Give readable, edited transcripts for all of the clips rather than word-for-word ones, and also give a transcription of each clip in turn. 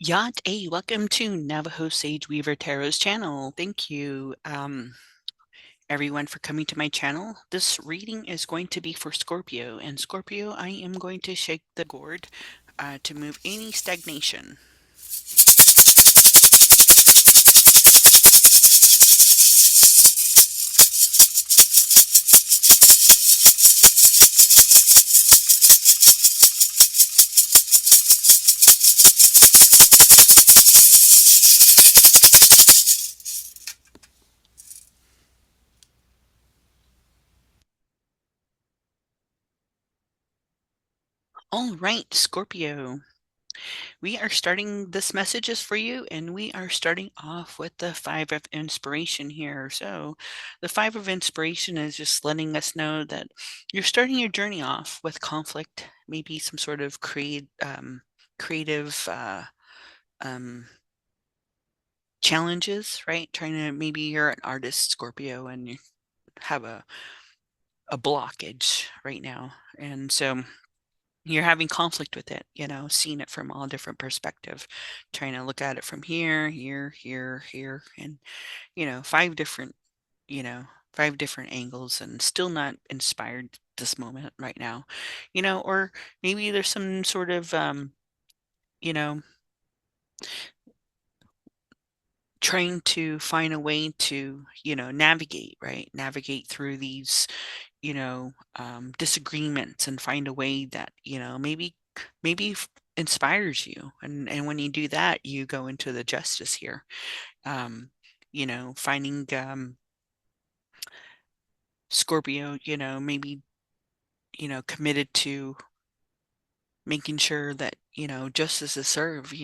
Yacht A, welcome to Navajo Sage Weaver Tarot's channel. Thank you, everyone, for coming to my channel. This reading is going to be for Scorpio, and Scorpio, I am going to shake the gourd to move any stagnation. All right, Scorpio, we are starting this message is for you, and we are starting off with the Five of Inspiration here. So, the Five of Inspiration is just letting us know that you're starting your journey off with conflict, maybe some sort of creative challenges, right? Trying to, maybe you're an artist, Scorpio, and you have a blockage right now, and so you're having conflict with it, seeing it from all different perspective, trying to look at it from here, here, and five different, you know, five different angles, and still not inspired this moment right now, or maybe there's some sort of you know, trying to find a way to, navigate, right? Navigate through these, disagreements, and find a way that, maybe inspires you. And when you do that, you go into the justice here. Finding Scorpio, maybe, committed to making sure that, justice is served,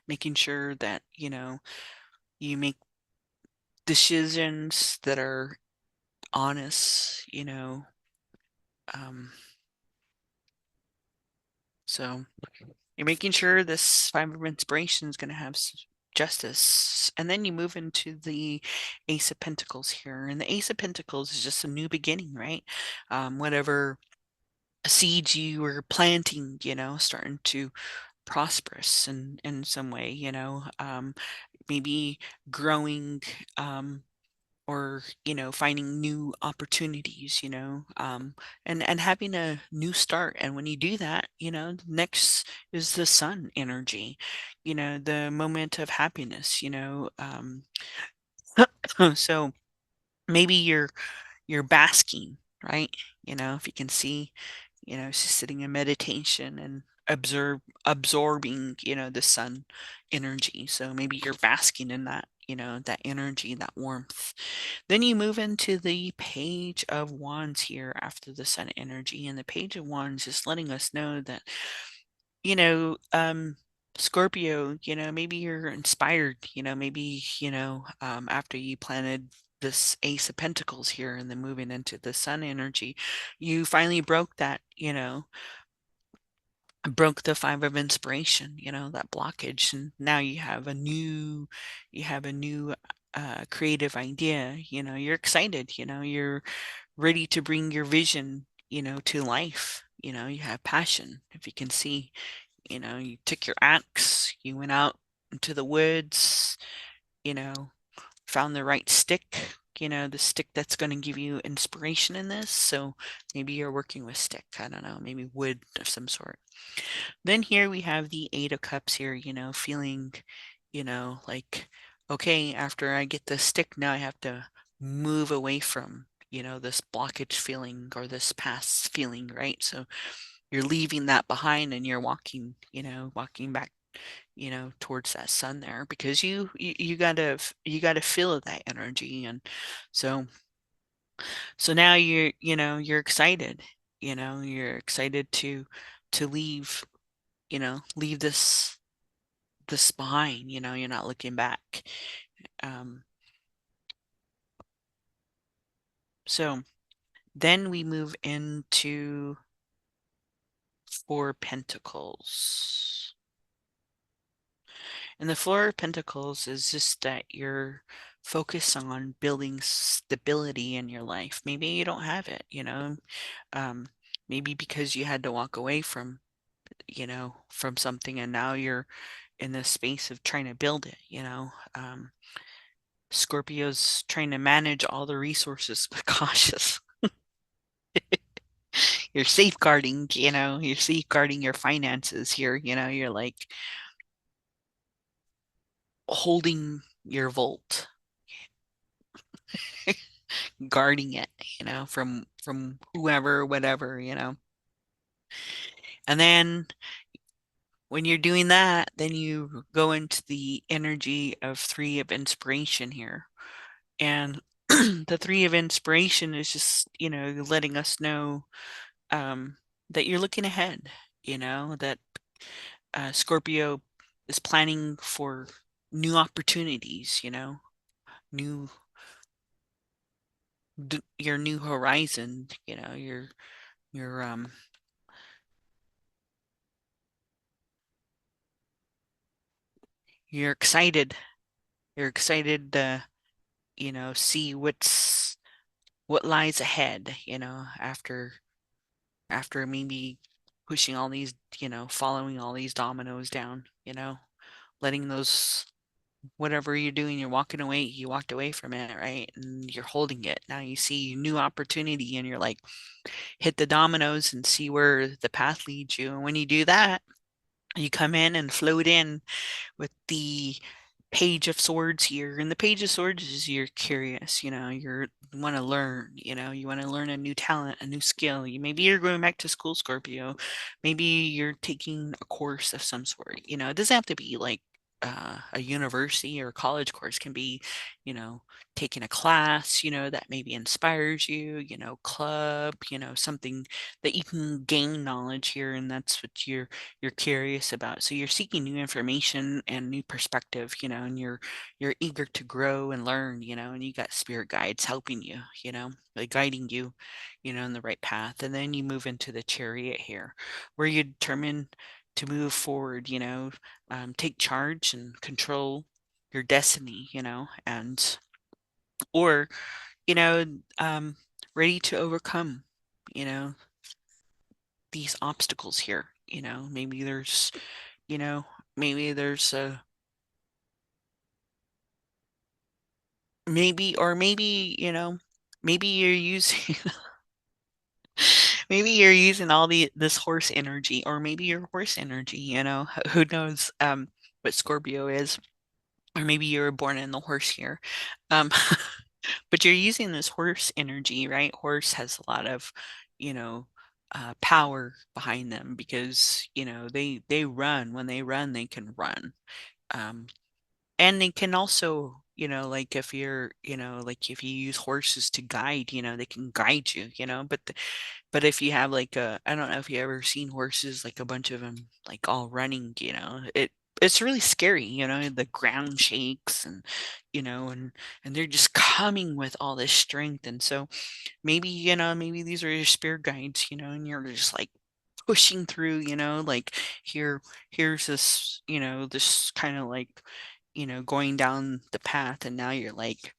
making sure that, you make decisions that are honest, so you're making sure this Five of Inspiration is going to have justice. And then you move into the Ace of Pentacles here. And the Ace of Pentacles is just a new beginning, right? Whatever seeds you were planting, starting to prosperous in some way, maybe growing, or finding new opportunities, and having a new start. And when you do that, next is the sun energy, the moment of happiness, so maybe you're basking, right? If you can see, she's sitting in meditation and absorbing, the sun energy. So maybe you're basking in that, that energy, that warmth. Then you move into the Page of Wands here after the sun energy. And the Page of Wands is letting us know that, you know, um, Scorpio, maybe you're inspired, maybe, after you planted this Ace of Pentacles here and then moving into the sun energy, you finally broke that, broke the Five of Inspiration, that blockage. And now you have a new creative idea, you're excited, you're ready to bring your vision, to life. You have passion. If you can see, you took your axe, you went out into the woods, you know, found the right stick, the stick that's going to give you inspiration in this. So maybe you're working with stick, I don't know, maybe wood of some sort. Then here we have the Eight of Cups here, feeling, like, okay, after I get the stick, now I have to move away from, this blockage feeling or this past feeling, right? So you're leaving that behind and you're walking, walking back, towards that sun there, because you gotta feel that energy. And so now you're excited, you're excited to leave this behind, you're not looking back. um so then we move into Four Pentacles. And the Four of Pentacles is just that you're focused on building stability in your life. Maybe you don't have it, um, maybe because you had to walk away from from something, and now you're in this space of trying to build it. Scorpio's trying to manage all the resources, but cautious. You're safeguarding your finances here. You're like holding your vault, guarding it, from whoever, whatever. And then when you're doing that, then you go into the energy of three of inspiration here. And the three of inspiration is just, letting us know um, that you're looking ahead, that Scorpio is planning for new opportunities, new your new horizon, your you're excited. You're excited to, see what lies ahead, after maybe pushing all these, following all these dominoes down, letting those whatever you're doing, you're walking away, you walked away from it, right? And you're holding it. Now you see new opportunity and you're like, hit the dominoes and see where the path leads you. And when you do that, you come in and float in with the Page of Swords here. And the Page of Swords is you're curious, you want to learn, you want to learn a new talent, a new skill. Maybe you're going back to school, Scorpio. Maybe you're taking a course of some sort. It doesn't have to be like a university or college course. Can be, you know, taking a class, that maybe inspires you, club, something that you can gain knowledge here, and that's what you're curious about. So you're seeking new information and new perspective, and you're eager to grow and learn, and you got spirit guides helping you, like guiding you, in the right path. And then you move into the chariot here, where you determine to move forward, take charge and control your destiny, and or, you know, um, ready to overcome, you know, these obstacles here. Maybe there's, you know, maybe there's a maybe, maybe you're using maybe you're using all this horse energy, or maybe your horse energy, who knows what Scorpio is, or maybe you were born in the horse here. Um but you're using this horse energy, right? Horse has a lot of, you know, power behind them, because they run. When they run, they can run. Um, and they can also, like if you're, like if you use horses to guide, they can guide you, but if you have like I don't know if you ever seen horses, like a bunch of them, like all running, it's really scary, the ground shakes, and and they're just coming with all this strength. And so maybe, maybe these are your spirit guides, and you're just like pushing through, like here's this, this kind of like, going down the path, and now you're like,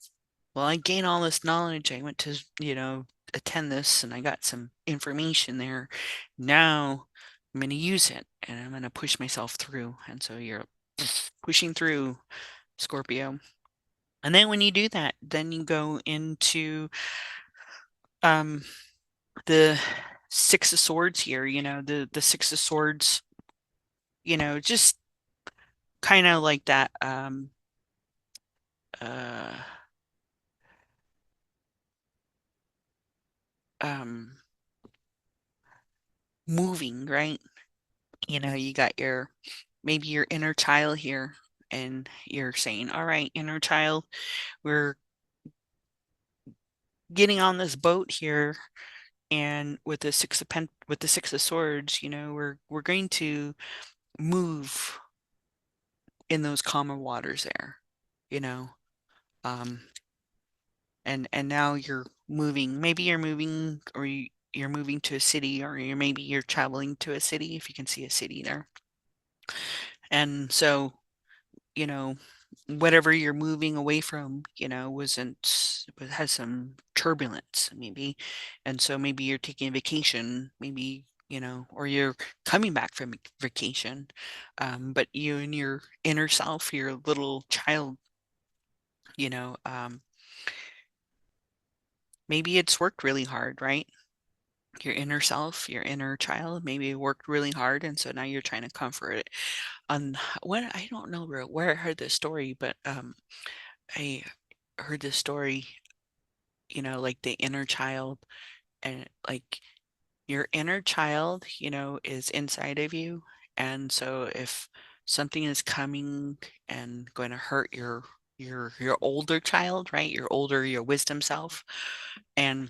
well, I gained all this knowledge. I went to, attend this, and I got some information there. Now I'm going to use it, and I'm going to push myself through. And so you're pushing through, Scorpio. And then when you do that, then you go into um the Six of Swords here, the Six of Swords, just kind of like that uh um moving, right? You got your maybe your inner child here, and you're saying, all right, inner child, we're getting on this boat here, and with the Six of Swords, we're going to move in those calmer waters there, you know. Um and now you're moving, maybe you're moving, or you're moving to a city, or maybe you're traveling to a city, if you can see a city there. And so, you know, whatever you're moving away from, has some turbulence, maybe. And so maybe you're taking a vacation, maybe, or you're coming back from vacation, but you and your inner self, your little child, you know, um, maybe it's worked really hard, right? Your inner self, your inner child, maybe it worked really hard, and so now you're trying to comfort it. On what I don't know where I heard this story, but I heard this story, like the inner child, and like your inner child, is inside of you. And so if something is coming and going to hurt your older child, right? Your wisdom self, and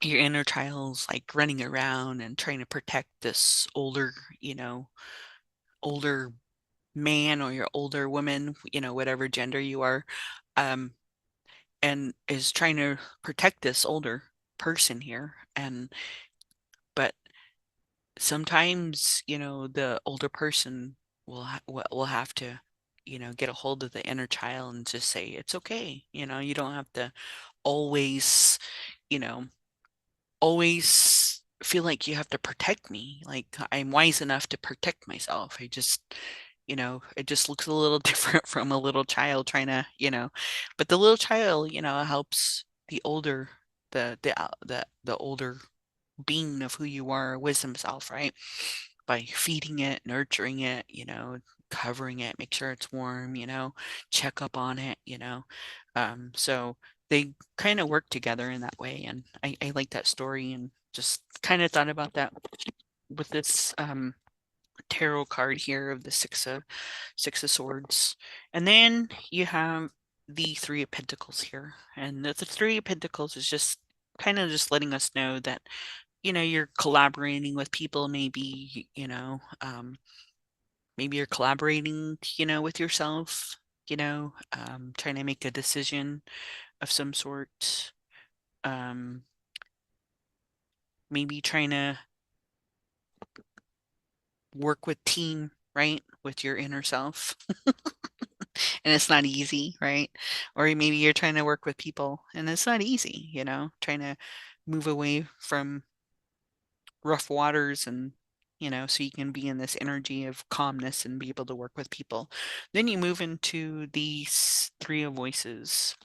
your inner child's like running around and trying to protect this older man or your older woman, whatever gender you are, um, and is trying to protect this older person here. But sometimes, the older person will have to, get a hold of the inner child and just say, it's okay. You don't have to always, you know, always feel like you have to protect me. Like I'm wise enough to protect myself. It just looks a little different from a little child trying to, but the little child, helps the older, the older being of who you are, wisdom self, right? By feeding it, nurturing it, covering it, make sure it's warm, check up on it, So they kind of work together in that way. And I like that story and just kind of thought about that with this tarot card here of the Six of Swords. And then you have the Three of Pentacles here. And the Three of Pentacles is just kind of just letting us know that you're collaborating with people, maybe, maybe you're collaborating, with yourself, trying to make a decision of some sort. Um, Maybe trying to work with team, right? With your inner self. And it's not easy, right? Or maybe you're trying to work with people and it's not easy, trying to move away from rough waters and so you can be in this energy of calmness and be able to work with people. Then you move into these Three of Voices.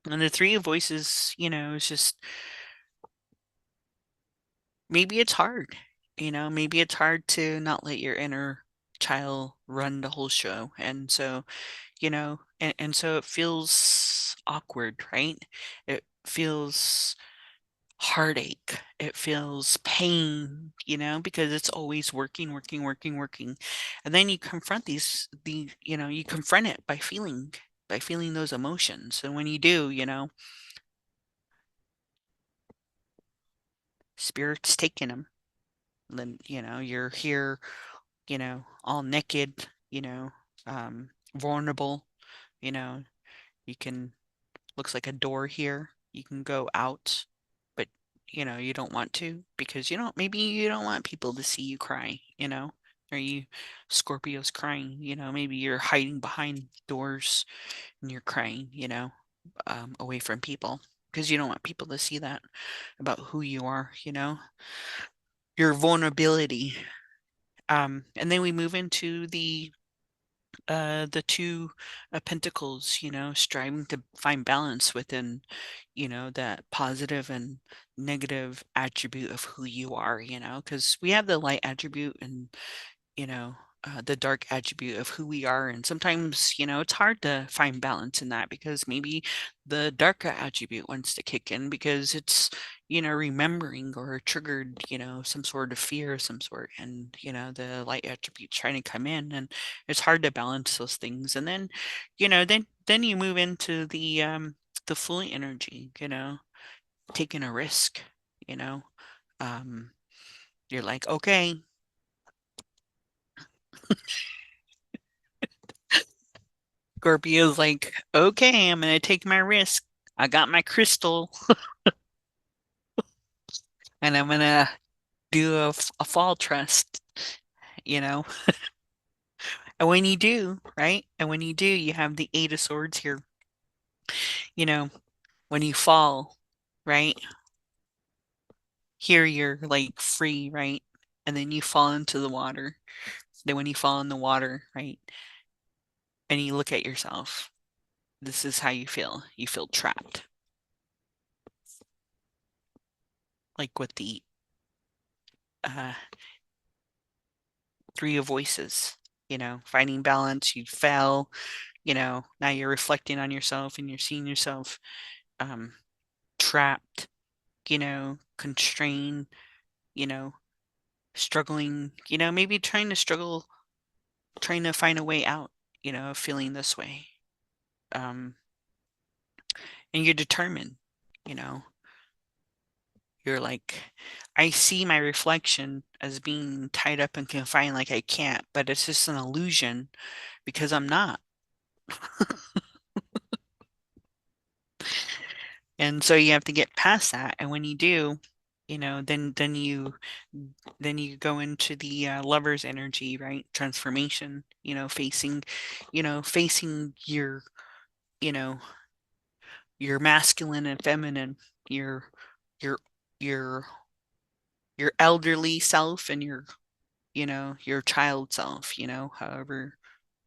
And the Three of Voices, is just maybe it's hard. Maybe it's hard to not let your inner child run the whole show. And so, and so it feels awkward, right? It feels heartache. It feels pain, because it's always working, working, working, working. And then you confront you confront it by feeling those emotions. And when you do, spirit's taking them. Then, you're here, all naked, vulnerable, you know, you can looks like a door here. You can go out, but you don't want to because maybe you don't want people to see you cry, Or you Scorpios crying, maybe you're hiding behind doors and you're crying, away from people because you don't want people to see that about who you are, your vulnerability. And then we move into the two pentacles, striving to find balance within, that positive and negative attribute of who you are, because we have the light attribute and you know, the dark attribute of who we are. And sometimes, it's hard to find balance in that because maybe the darker attribute wants to kick in because it's, remembering or triggered, some sort of fear of some sort. And, the light attribute trying to come in and it's hard to balance those things. And then, then you move into the full energy, taking a risk, you know, um, you're like, okay, Scorpio's like, okay, I'm gonna take my risk. I got my crystal and I'm gonna do a fall trust, you know? And when you do, right? And when you do, you have the Eight of Swords here. You know, when you fall, right? Here you're like free, right? and then you fall into the water. Then when you fall in the water, right, and you look at yourself, this is how you feel. You feel trapped, like with the uh, three of voices. Finding balance, you fell. Now you're reflecting on yourself and you're seeing yourself um, trapped. Constrained. You know, struggling. Maybe trying to find a way out. Of feeling this way. Um, and you're determined. You know, you're like, I see my reflection as being tied up and confined, like I can't, but it's just an illusion because I'm not. And so you have to get past that. And when you do, then you go into the lover's energy, right? Transformation, facing you know, your masculine and feminine, your your your your elderly self and your child self,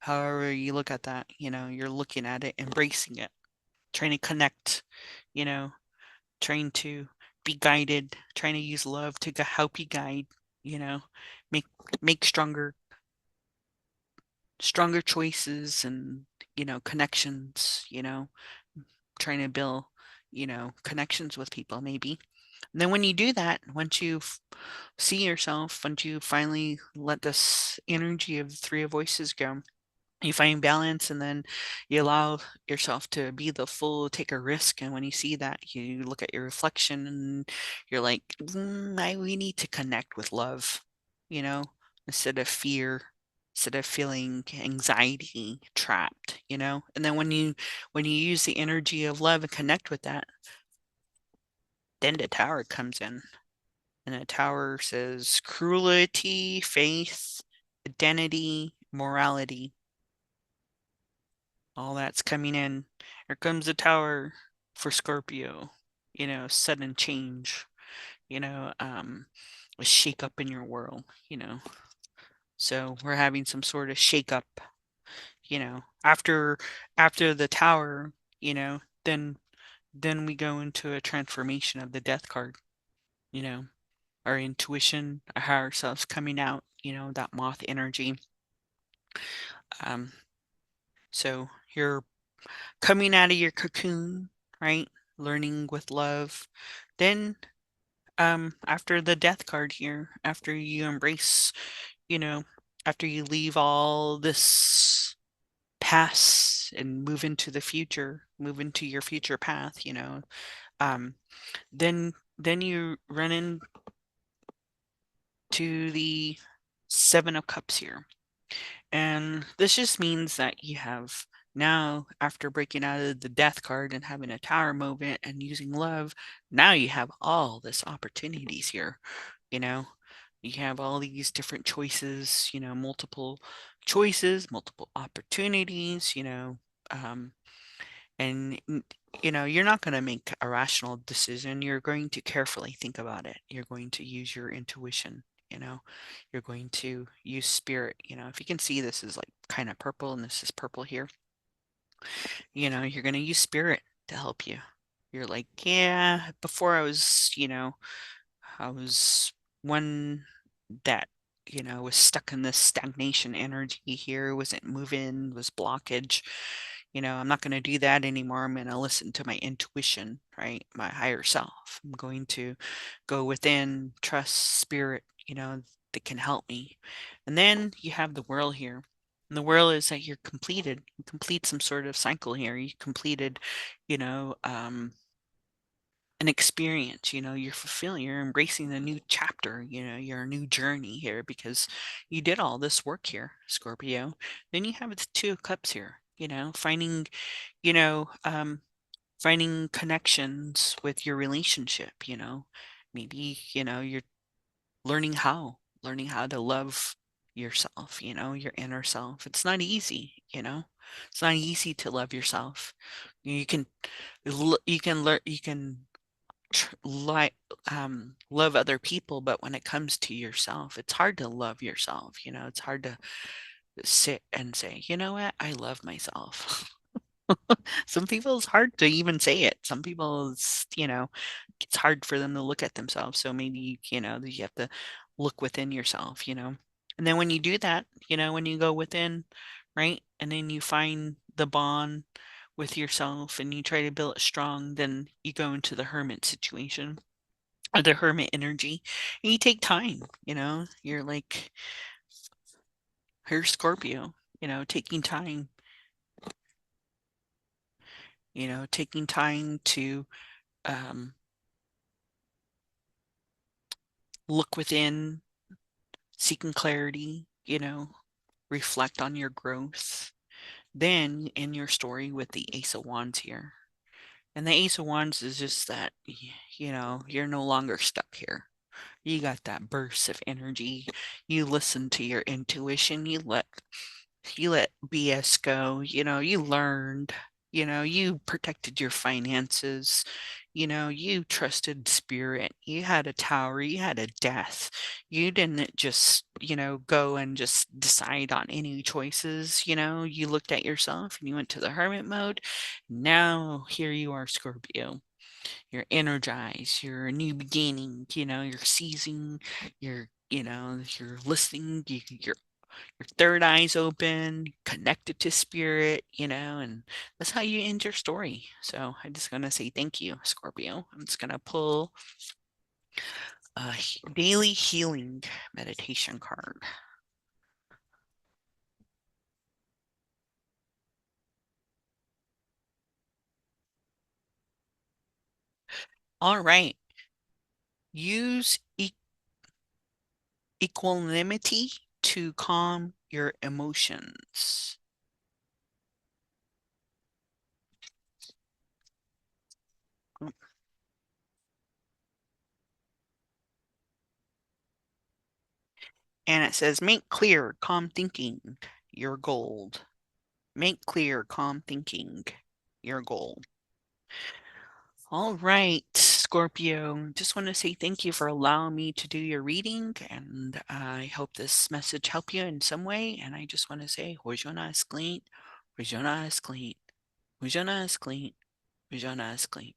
however you look at that, you're looking at it, embracing it, trying to connect, you know, trying to be guided, trying to use love to help you guide, you know, make make stronger choices and, connections, trying to build, connections with people maybe. And then when you do that, once you see yourself, once you finally let this energy of the three of voices go, you find balance, and then you allow yourself to be the full, take a risk. And when you see that, you look at your reflection and you're like, we need to connect with love, you know, instead of fear, instead of feeling anxiety, trapped, And then when you use the energy of love and connect with that, then the tower comes in. And the tower says cruelty, faith, identity, morality. All that's coming in. Here comes the tower for Scorpio. Sudden change. A shake up in your world. So we're having some sort of shake up. After the tower. Then we go into a transformation of the death card. You know, our intuition, our higher selves coming out. That moth energy. Um, so you're coming out of your cocoon, right? Learning with love. Then, after the death card here, after you embrace, you know, after you leave all this past and move into the future, move into your future path, um, then you run into the Seven of Cups here. And this just means that you have now, after breaking out of the death card and having a tower moment and using love, now you have all this opportunities here. You know, you have all these different choices, multiple choices, multiple opportunities, um, and you're not going to make a rational decision. You're going to carefully think about it. You're going to use your intuition. You're going to use spirit. If you can see, this is like kind of purple and this is purple here. You're going to use spirit to help you. You're like, yeah, before I was one that was stuck in this stagnation energy here, wasn't moving, was blockage. I'm not going to do that anymore. I'm going to listen to my intuition, right? My higher self. I'm going to go within, trust spirit, that can help me. And then you have the world here. And the world is that you're completed. You complete some sort of cycle here. You completed, you know, um, an experience, you're fulfilling, you're embracing a new chapter, your new journey here because you did all this work here, Scorpio. Then you have the Two of Cups here, you know, um, finding connections with your relationship, maybe, you're learning how to love yourself, your inner self. It's not easy, it's not easy to love yourself. You can, you can learn, you can like love other people, but when it comes to yourself, it's hard to love yourself. It's hard to sit and say, you know what, I love myself. Some people it's hard to even say it. Some people it's hard for them to look at themselves. So maybe, you have to look within yourself. And then when you do that, when you go within, right? And then you find the bond with yourself and you try to build it strong, then you go into the hermit situation or the hermit energy and you take time. You're like, here's Scorpio, taking time to um, look within, seeking clarity, reflect on your growth. Then in your story with the Ace of Wands here. And the Ace of Wands is just that, you're no longer stuck here. You got that burst of energy. You listen to your intuition. You let BS go. You learned. You protected your finances. You trusted spirit. You had a tower. You had a death. You didn't just, go and just decide on any choices. You looked at yourself and you went to the hermit mode. Now here you are, Scorpio. You're energized. You're a new beginning. You're seizing. You're listening. Your third eye's open, connected to spirit, and that's how you end your story. So I'm just gonna say thank you, Scorpio. I'm just gonna pull a daily healing meditation card. All right. Use equanimity to calm your emotions. And it says, make clear, calm thinking, your gold. Make clear, calm thinking, your goal. All right, Scorpio. Just want to say thank you for allowing me to do your reading, and I hope this message helped you in some way. And I just want to say, Hojonas clean, Hojonas clean, Hojonas clean, Hojonas clean.